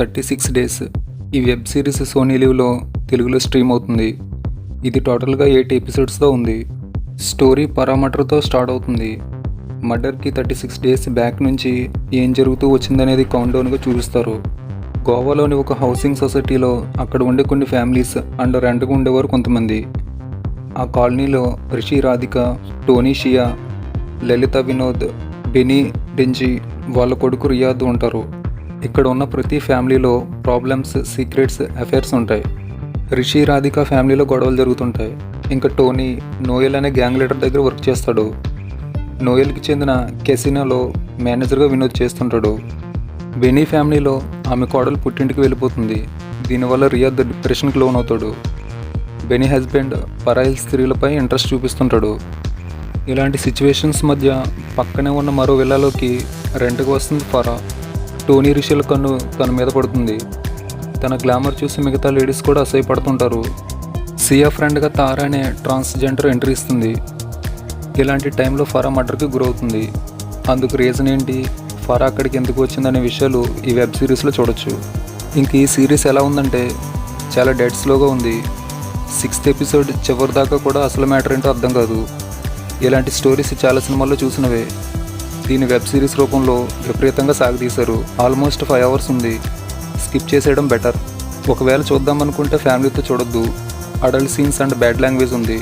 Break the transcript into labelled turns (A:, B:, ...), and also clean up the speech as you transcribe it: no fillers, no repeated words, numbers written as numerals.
A: 36 days ఈ web series Sony లివ్లో తెలుగులో stream అవుతుంది. ఇది టోటల్గా 8 ఎపిసోడ్స్తో ఉంది. స్టోరీ పరామర్టర్తో స్టార్ట్ అవుతుంది. మర్డర్కి 36 డేస్ బ్యాక్ నుంచి ఏం జరుగుతూ వచ్చిందనేది కౌంట్డౌన్గా చూపిస్తారు. గోవాలోని ఒక హౌసింగ్ సొసైటీలో అక్కడ ఉండే కొన్ని ఫ్యామిలీస్ అండ్ రెంట్గా ఉండేవారు కొంతమంది. ఆ కాలనీలో రిషి, రాధిక, టోనీ, షియా, లలిత, వినోద్, బెనీ, డెంజీ, వాళ్ళ కొడుకు రియాద్ ఉంటారు. ఇక్కడ ఉన్న ప్రతి ఫ్యామిలీలో ప్రాబ్లమ్స్, సీక్రెట్స్, అఫైర్స్ ఉంటాయి. రిషి, రాధిక ఫ్యామిలీలో గొడవలు జరుగుతుంటాయి. ఇంకా టోనీ నోయల్ అనే గ్యాంగ్ లీడర్ దగ్గర వర్క్ చేస్తాడు. నోయల్కి చెందిన కెసినోలో మేనేజర్గా వినోద్ చేస్తుంటాడు. బెనీ ఫ్యామిలీలో ఆమె కోడలు పుట్టింటికి వెళ్ళిపోతుంది. దీనివల్ల రియాద్ డిప్రెషన్కి లోన్ అవుతాడు. బెనీ హస్బెండ్ పరాయి స్త్రీలపై ఇంట్రెస్ట్ చూపిస్తుంటాడు. ఇలాంటి సిచ్యువేషన్స్ మధ్య పక్కనే ఉన్న మరో విల్లాలోకి రెంట్కి వస్తుంది ఫరా. టోనీ రిషిల కన్ను తన మీద పడుతుంది. తన గ్లామర్ చూసి మిగతా లేడీస్ కూడా అసహ్యపడుతుంటారు. సియా ఫ్రెండ్గా తారా అనే ట్రాన్స్జెండర్ ఎంట్రీ ఇస్తుంది. ఇలాంటి టైంలో ఫరా మర్డర్కి గురవుతుంది. అందుకు రీజన్ ఏంటి, ఫరా అక్కడికి ఎందుకు వచ్చిందనే విషయాలు ఈ వెబ్ సిరీస్లో చూడొచ్చు. ఇంక ఈ సిరీస్ ఎలా ఉందంటే చాలా డెడ్ స్లోగా ఉంది. 6th ఎపిసోడ్ చివరి దాకా కూడా అసలు మ్యాటర్ ఏంటో అర్థం కాదు. ఇలాంటి స్టోరీస్ చాలా సినిమాల్లో చూసినవే. దీని వెబ్ సిరీస్ రూపంలో విపరీతంగా సాగదీశారు. ఆల్మోస్ట్ 5 hours ఉంది. స్కిప్ చేసేయడం బెటర్. ఒకవేళ చూద్దామనుకుంటే ఫ్యామిలీతో చూడొద్దు. Adult scenes and bad language ఉంది.